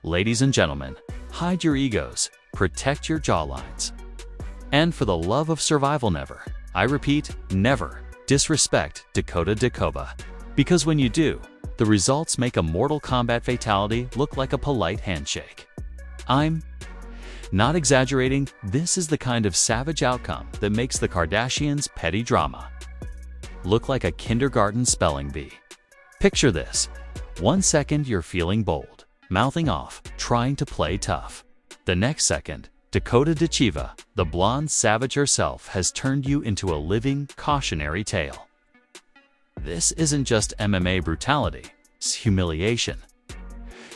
Ladies and gentlemen, hide your egos, protect your jawlines. And for the love of survival, never, I repeat, never, disrespect Dakota Ditcheva. Because when you do, the results make a Mortal Kombat fatality look like a polite handshake. I'm not exaggerating, this is the kind of savage outcome that makes the Kardashians' petty drama look like a kindergarten spelling bee. Picture this. 1 second you're feeling bold, mouthing off, trying to play tough. The next second, Dakota Ditcheva, the blonde savage herself, has turned you into a living cautionary tale. This isn't just MMA brutality, it's humiliation.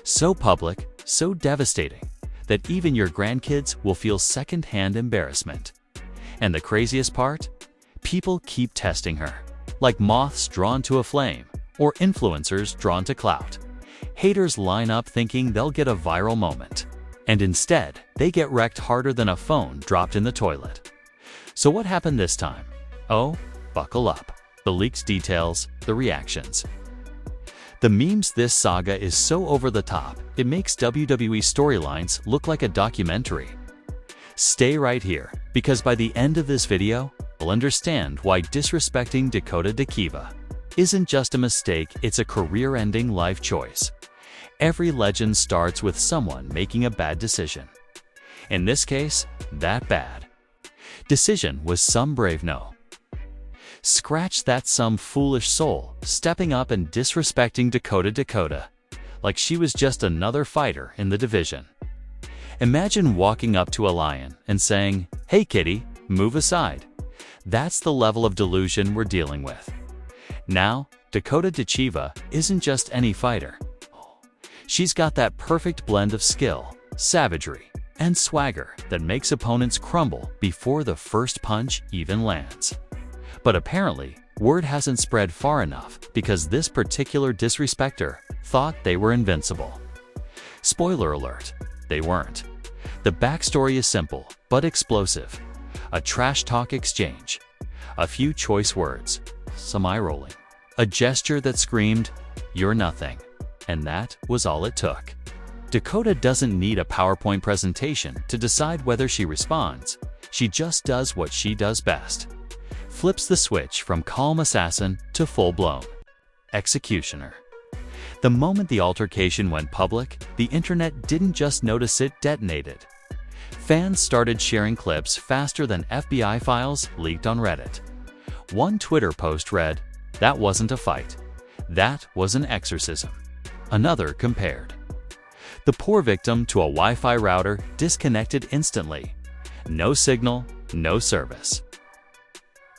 So public, so devastating, that even your grandkids will feel second-hand embarrassment. And the craziest part? People keep testing her, like moths drawn to a flame, or influencers drawn to clout. Haters line up thinking they'll get a viral moment, and instead, they get wrecked harder than a phone dropped in the toilet. So what happened this time? Oh, buckle up. The leaked details, the reactions. The memes. This saga is so over the top, it makes WWE storylines look like a documentary. Stay right here, because by the end of this video, you'll understand why disrespecting Dakota Ditcheva isn't just a mistake, it's a career-ending life choice. Every legend starts with someone making a bad decision. In this case, that bad decision was some brave no. Scratch that, some foolish soul stepping up and disrespecting Dakota Ditcheva like she was just another fighter in the division. Imagine walking up to a lion and saying, "Hey kitty, move aside." That's the level of delusion we're dealing with. Now, Dakota Ditcheva isn't just any fighter. She's got that perfect blend of skill, savagery, and swagger that makes opponents crumble before the first punch even lands. But apparently, word hasn't spread far enough because this particular disrespecter thought they were invincible. Spoiler alert, they weren't. The backstory is simple but explosive. A trash talk exchange, a few choice words, some eye-rolling, a gesture that screamed, "You're nothing." And that was all it took. Dakota doesn't need a PowerPoint presentation to decide whether she responds. She just does what she does best. Flips the switch from calm assassin to full-blown executioner. The moment the altercation went public, the internet didn't just notice, it detonated. Fans started sharing clips faster than FBI files leaked on Reddit. One Twitter post read, "That wasn't a fight. That was an exorcism." Another compared the poor victim to a Wi-Fi router disconnected instantly. No signal, no service.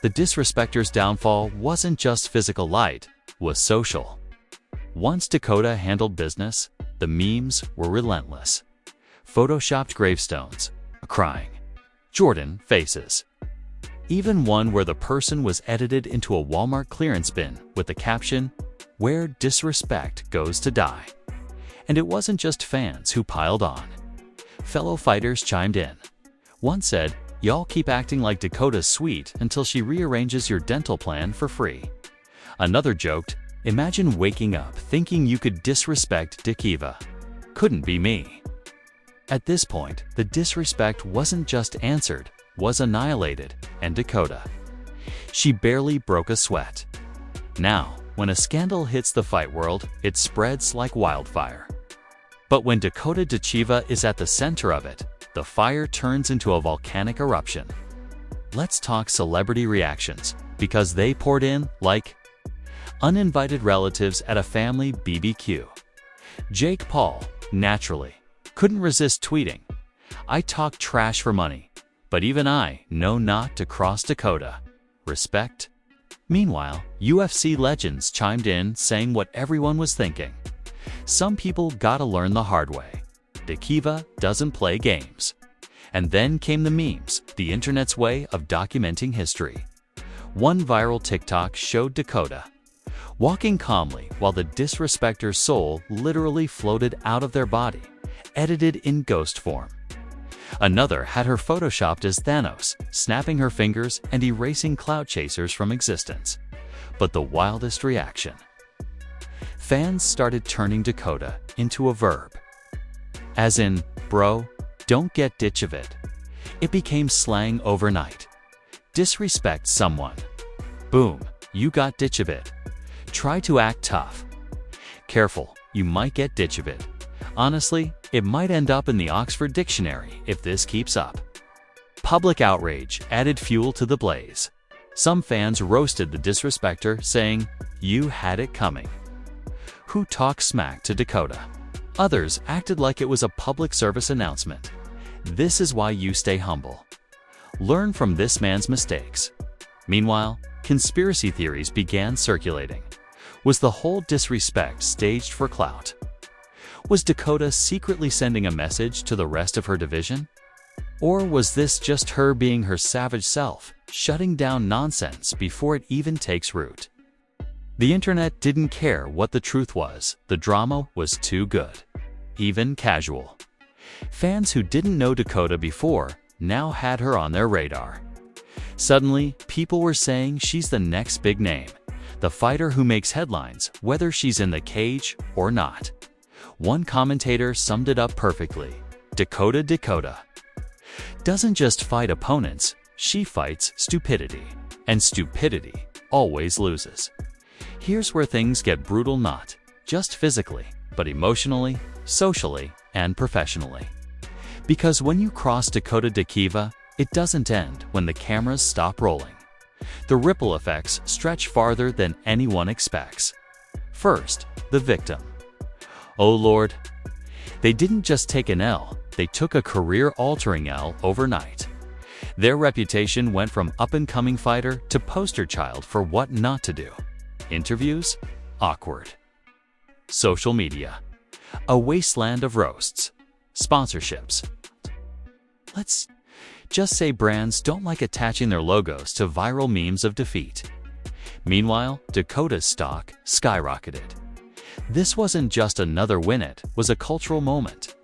The disrespecter's downfall wasn't just physical, light was social. Once Dakota handled business, the memes were relentless. Photoshopped gravestones, crying Jordan faces. Even one where the person was edited into a Walmart clearance bin with the caption, "Where disrespect goes to die." And it wasn't just fans who piled on. Fellow fighters chimed in. One said, "Y'all keep acting like Dakota's sweet until she rearranges your dental plan for free." Another joked, "Imagine waking up thinking you could disrespect Ditcheva. Couldn't be me." At this point, the disrespect wasn't just answered, was annihilated, and Dakota, she barely broke a sweat. Now, when a scandal hits the fight world, it spreads like wildfire. But when Dakota Ditcheva is at the center of it, the fire turns into a volcanic eruption. Let's talk celebrity reactions, because they poured in like uninvited relatives at a family BBQ. Jake Paul, naturally, couldn't resist tweeting, "I talk trash for money, but even I know not to cross Dakota. Respect." Meanwhile, UFC legends chimed in saying what everyone was thinking. Some people gotta learn the hard way. Ditcheva doesn't play games. And then came the memes, the internet's way of documenting history. One viral TikTok showed Dakota walking calmly while the disrespecter's soul literally floated out of their body, edited in ghost form. Another had her photoshopped as Thanos, snapping her fingers and erasing clout chasers from existence. But the wildest reaction. Fans started turning Dakota into a verb. as in, bro, don't get Ditcheva. It became slang overnight. Disrespect someone. Boom, you got Ditcheva. Try to act tough. Careful, you might get Ditcheva. Honestly, it might end up in the Oxford Dictionary if this keeps up. Public outrage added fuel to the blaze. Some fans roasted the disrespecter, saying, "You had it coming." Who talked smack to Dakota? Others acted like it was a public service announcement. This is why you stay humble. Learn from this man's mistakes. Meanwhile, conspiracy theories began circulating. Was the whole disrespect staged for clout? Was Dakota secretly sending a message to the rest of her division? Or was this just her being her savage self, shutting down nonsense before it even takes root? The internet didn't care what the truth was. The drama was too good. Even casual. Fans who didn't know Dakota before now had her on their radar. Suddenly, people were saying she's the next big name, the fighter who makes headlines whether she's in the cage or not. One commentator summed it up perfectly. Dakota doesn't just fight opponents, she fights stupidity. And stupidity always loses. Here's where things get brutal, not just physically, but emotionally, socially, and professionally. Because when you cross Dakota Ditcheva, it doesn't end when the cameras stop rolling. The ripple effects stretch farther than anyone expects. First, the victim. Oh Lord, they didn't just take an L, they took a career-altering L overnight. Their reputation went from up-and-coming fighter to poster child for what not to do. Interviews? Awkward. Social media? A wasteland of roasts. Sponsorships? Let's just say brands don't like attaching their logos to viral memes of defeat. Meanwhile, Dakota's stock skyrocketed. This wasn't just another win, it was a cultural moment.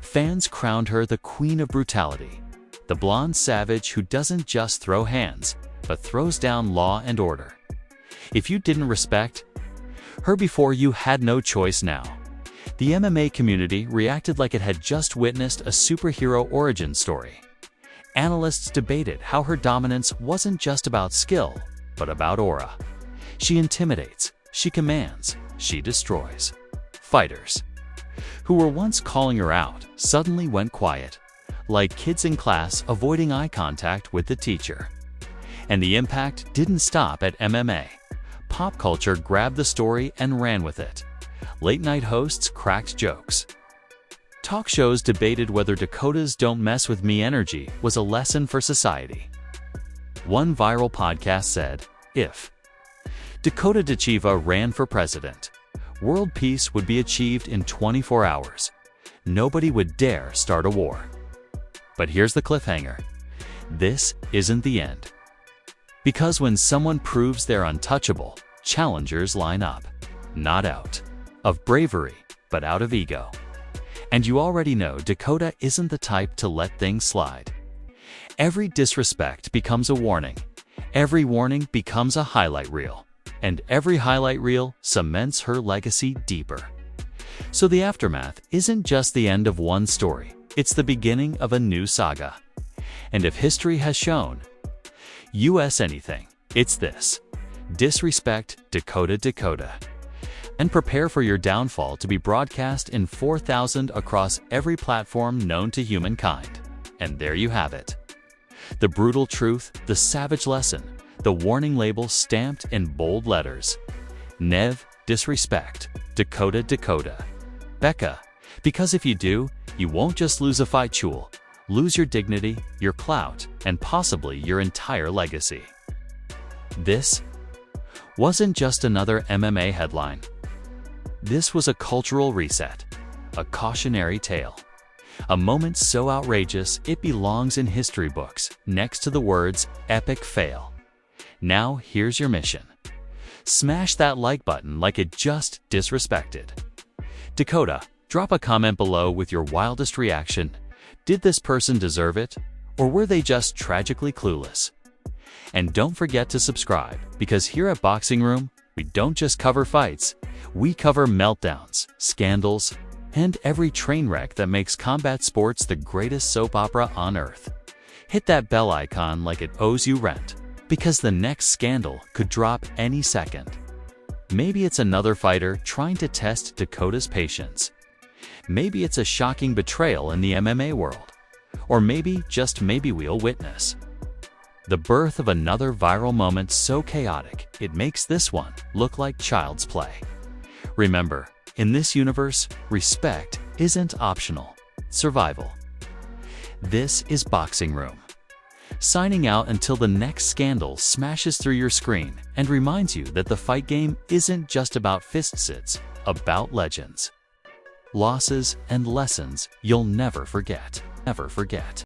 Fans crowned her the queen of brutality, the blonde savage who doesn't just throw hands, but throws down law and order. If you didn't respect her before, you had no choice now. The MMA community reacted like it had just witnessed a superhero origin story. Analysts debated how her dominance wasn't just about skill, but about aura. She intimidates, she commands, she destroys. Fighters who were once calling her out suddenly went quiet, like kids in class avoiding eye contact with the teacher. And the impact didn't stop at MMA. Pop culture grabbed the story and ran with it. Late-night hosts cracked jokes. Talk shows debated whether Dakota's "don't mess with me" energy was a lesson for society. One viral podcast said, if Dakota Ditcheva ran for president, world peace would be achieved in 24 hours. Nobody would dare start a war. But here's the cliffhanger. This isn't the end. Because when someone proves they're untouchable, challengers line up. Not out of bravery, but out of ego. And you already know Dakota isn't the type to let things slide. Every disrespect becomes a warning. Every warning becomes a highlight reel. And every highlight reel cements her legacy deeper. So the aftermath isn't just the end of one story, it's the beginning of a new saga. And if history has shown us anything, it's this. Disrespect Dakota. And prepare for your downfall to be broadcast in 4,000 across every platform known to humankind. And there you have it. The brutal truth, the savage lesson, the warning label stamped in bold letters. Nev disrespect Dakota. Becca, because if you do, you won't just lose a fight, you'll lose your dignity, your clout, and possibly your entire legacy. This wasn't just another MMA headline. This was a cultural reset, a cautionary tale. A moment so outrageous it belongs in history books, next to the words epic fail. Now here's your mission. Smash that like button like it just disrespected Dakota. Drop a comment below with your wildest reaction. Did this person deserve it? Or were they just tragically clueless? And don't forget to subscribe, because here at Boxing Room, we don't just cover fights, we cover meltdowns, scandals, and every train wreck that makes combat sports the greatest soap opera on earth. Hit that bell icon like it owes you rent, because the next scandal could drop any second. Maybe it's another fighter trying to test Dakota's patience. Maybe it's a shocking betrayal in the MMA world. Or maybe, just maybe, we'll witness the birth of another viral moment so chaotic it makes this one look like child's play. Remember, in this universe, respect isn't optional. Survival. This is Boxing Room, signing out until the next scandal smashes through your screen and reminds you that the fight game isn't just about fists, it's about legends, losses, and lessons you'll never forget. Never forget.